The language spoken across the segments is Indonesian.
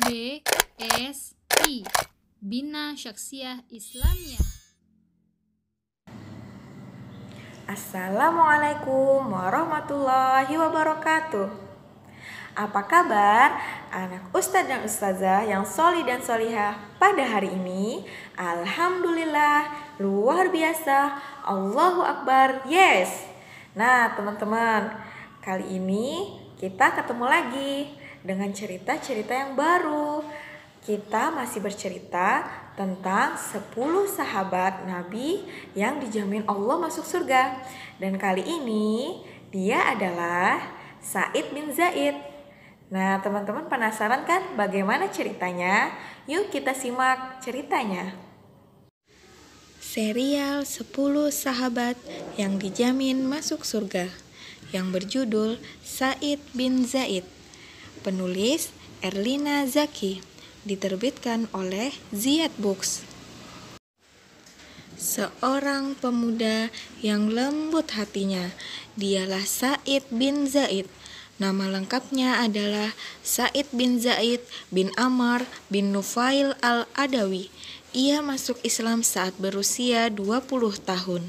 BSI Bina Syakhsiah Islamiyah. Assalamualaikum warahmatullahi wabarakatuh. Apa kabar anak ustadz dan ustazah yang sholih dan sholihah pada hari ini? Alhamdulillah, luar biasa, Allahu Akbar, yes. Nah teman-teman, kali ini kita ketemu lagi dengan cerita-cerita yang baru. Kita masih bercerita tentang 10 sahabat Nabi yang dijamin Allah masuk surga. Dan kali ini dia adalah Sa'id bin Zaid. Nah teman-teman penasaran kan bagaimana ceritanya? Yuk kita simak ceritanya. Serial 10 sahabat yang dijamin masuk surga yang berjudul Sa'id bin Zaid. Penulis Erlina Zaki, diterbitkan oleh Ziyad Books. Seorang pemuda yang lembut hatinya, dialah Sa'id bin Zaid. Nama lengkapnya adalah Sa'id bin Zaid bin Amr bin Nufail al-Adawi. Ia masuk Islam saat berusia 20 tahun.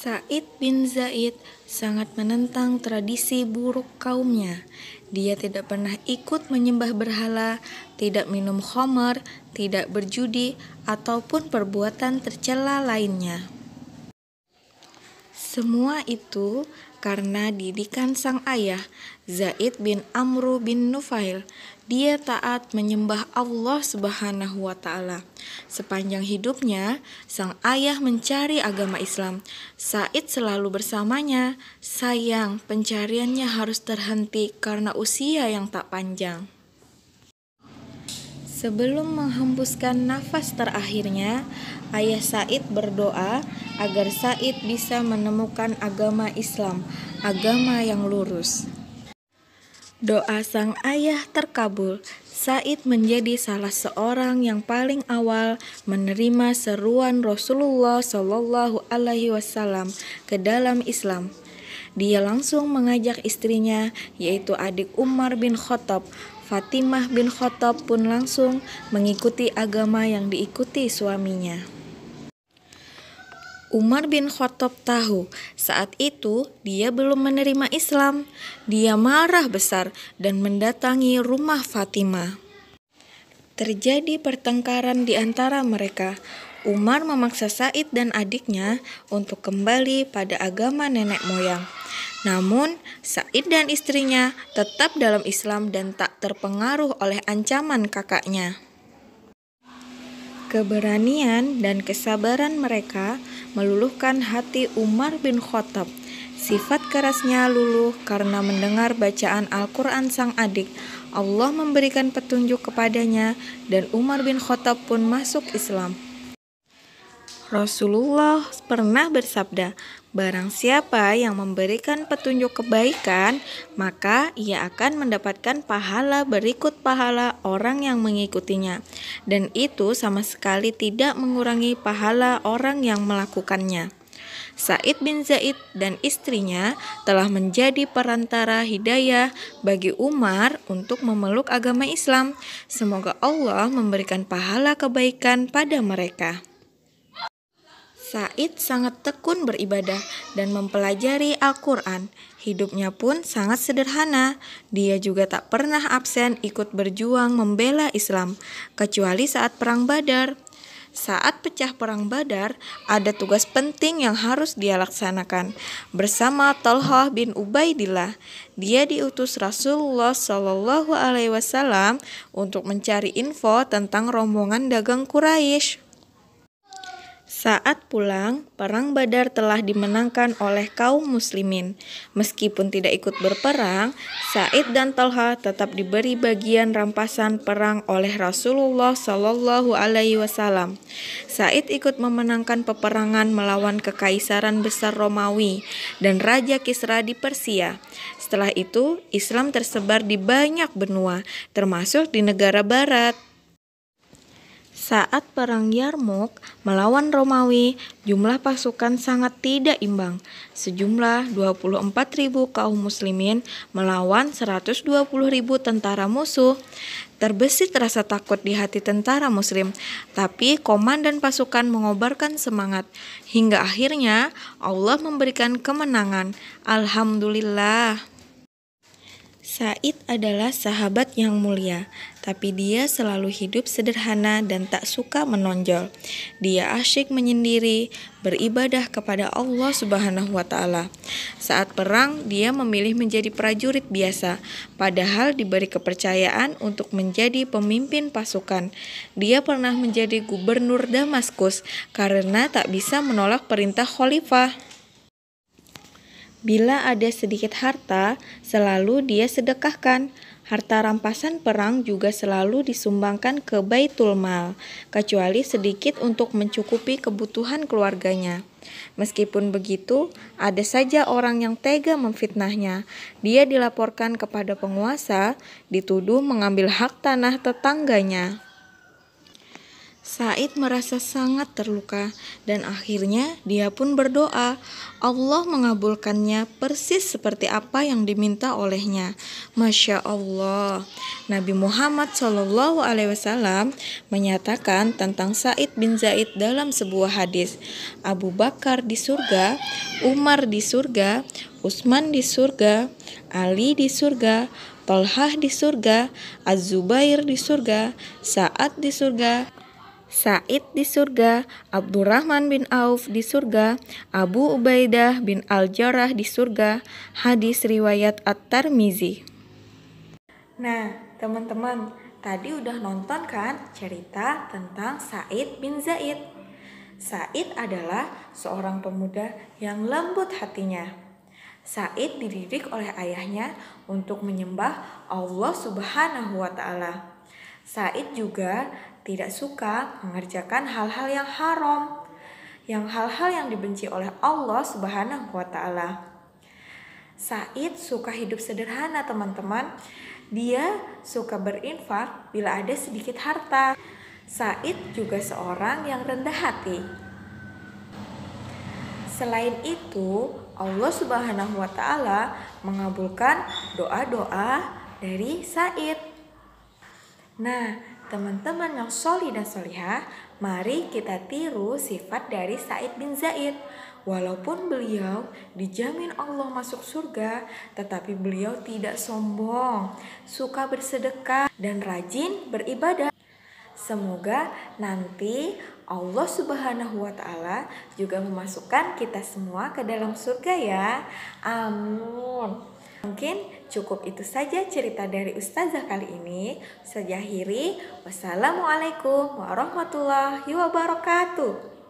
Sa'id bin Zaid sangat menentang tradisi buruk kaumnya. Dia tidak pernah ikut menyembah berhala, tidak minum khamar, tidak berjudi, ataupun perbuatan tercela lainnya. Semua itu karena didikan sang ayah, Zaid bin Amr bin Nufail. Dia taat menyembah Allah Subhanahu wa Ta'ala. Sepanjang hidupnya, sang ayah mencari agama Islam. Sa'id selalu bersamanya. Sayang, pencariannya harus terhenti karena usia yang tak panjang. Sebelum menghembuskan nafas terakhirnya, ayah Sa'id berdoa agar Sa'id bisa menemukan agama Islam, agama yang lurus. Doa sang ayah terkabul. Sa'id menjadi salah seorang yang paling awal menerima seruan Rasulullah Shallallahu Alaihi Wasallam ke dalam Islam. Dia langsung mengajak istrinya, yaitu adik Umar bin Khattab. Fatimah bin Khattab pun langsung mengikuti agama yang diikuti suaminya. Umar bin Khattab tahu saat itu dia belum menerima Islam. Dia marah besar dan mendatangi rumah Fatimah. Terjadi pertengkaran di antara mereka. Umar memaksa Sa'id dan adiknya untuk kembali pada agama nenek moyang. Namun, Sa'id dan istrinya tetap dalam Islam dan tak terpengaruh oleh ancaman kakaknya. Keberanian dan kesabaran mereka meluluhkan hati Umar bin Khattab. Sifat kerasnya luluh karena mendengar bacaan Al-Quran sang adik. Allah memberikan petunjuk kepadanya dan Umar bin Khattab pun masuk Islam. Rasulullah pernah bersabda, barang siapa yang memberikan petunjuk kebaikan, maka ia akan mendapatkan pahala berikut pahala orang yang mengikutinya. Dan itu sama sekali tidak mengurangi pahala orang yang melakukannya. Sa'id bin Zaid dan istrinya telah menjadi perantara hidayah bagi Umar untuk memeluk agama Islam. Semoga Allah memberikan pahala kebaikan pada mereka. Sa'id sangat tekun beribadah dan mempelajari Al-Quran. Hidupnya pun sangat sederhana. Dia juga tak pernah absen ikut berjuang membela Islam, kecuali saat Perang Badar. Saat pecah Perang Badar, ada tugas penting yang harus dia laksanakan. Bersama Thalhah bin Ubaidillah, dia diutus Rasulullah Shallallahu Alaihi Wasallam untuk mencari info tentang rombongan dagang Quraisy. Saat pulang, Perang Badar telah dimenangkan oleh kaum muslimin. Meskipun tidak ikut berperang, Sa'id dan Thalhah tetap diberi bagian rampasan perang oleh Rasulullah Shallallahu Alaihi Wasallam. Sa'id ikut memenangkan peperangan melawan Kekaisaran Besar Romawi dan Raja Kisra di Persia. Setelah itu, Islam tersebar di banyak benua, termasuk di negara barat. Saat perang Yarmuk melawan Romawi, jumlah pasukan sangat tidak imbang. Sejumlah 24.000 kaum muslimin melawan 120.000 tentara musuh. Terbesit rasa takut di hati tentara muslim, tapi komandan pasukan mengobarkan semangat. Hingga akhirnya Allah memberikan kemenangan. Alhamdulillah. Said adalah sahabat yang mulia, tapi dia selalu hidup sederhana dan tak suka menonjol. Dia asyik menyendiri, beribadah kepada Allah Subhanahu wa Ta'ala. Saat perang, dia memilih menjadi prajurit biasa, padahal diberi kepercayaan untuk menjadi pemimpin pasukan. Dia pernah menjadi gubernur Damaskus karena tak bisa menolak perintah khalifah. Bila ada sedikit harta, selalu dia sedekahkan. Harta rampasan perang juga selalu disumbangkan ke Baitul Mal, kecuali sedikit untuk mencukupi kebutuhan keluarganya. Meskipun begitu, ada saja orang yang tega memfitnahnya. Dia dilaporkan kepada penguasa, dituduh mengambil hak tanah tetangganya. Said merasa sangat terluka dan akhirnya dia pun berdoa. Allah mengabulkannya persis seperti apa yang diminta olehnya. Masya Allah. Nabi Muhammad SAW menyatakan tentang Said bin Zaid dalam sebuah hadis. Abu Bakar di surga, Umar di surga, Utsman di surga, Ali di surga, Tolhah di surga, Az-Zubair di surga, Sa'ad di surga, Said di surga, Abdurrahman bin Auf di surga, Abu Ubaidah bin Al-Jarrah di surga. Hadis riwayat At-Tirmizi. Nah, teman-teman, tadi udah nonton kan cerita tentang Said bin Zaid. Said adalah seorang pemuda yang lembut hatinya. Said dididik oleh ayahnya untuk menyembah Allah Subhanahu wa Ta'ala. Said juga tidak suka mengerjakan hal-hal yang haram, hal-hal yang dibenci oleh Allah Subhanahu wa Ta'ala. Said suka hidup sederhana, teman-teman. Dia suka berinfak bila ada sedikit harta. Said juga seorang yang rendah hati. Selain itu, Allah Subhanahu wa Ta'ala mengabulkan doa-doa dari Said. Nah, teman-teman yang sholih dan sholihah, mari kita tiru sifat dari Said bin Zaid. Walaupun beliau dijamin Allah masuk surga, tetapi beliau tidak sombong, suka bersedekah, dan rajin beribadah. Semoga nanti Allah Subhanahu wa Ta'ala juga memasukkan kita semua ke dalam surga ya. Amin. Mungkin cukup itu saja cerita dari Ustazah kali ini. Saya akhiri. Wassalamualaikum warahmatullahi wabarakatuh.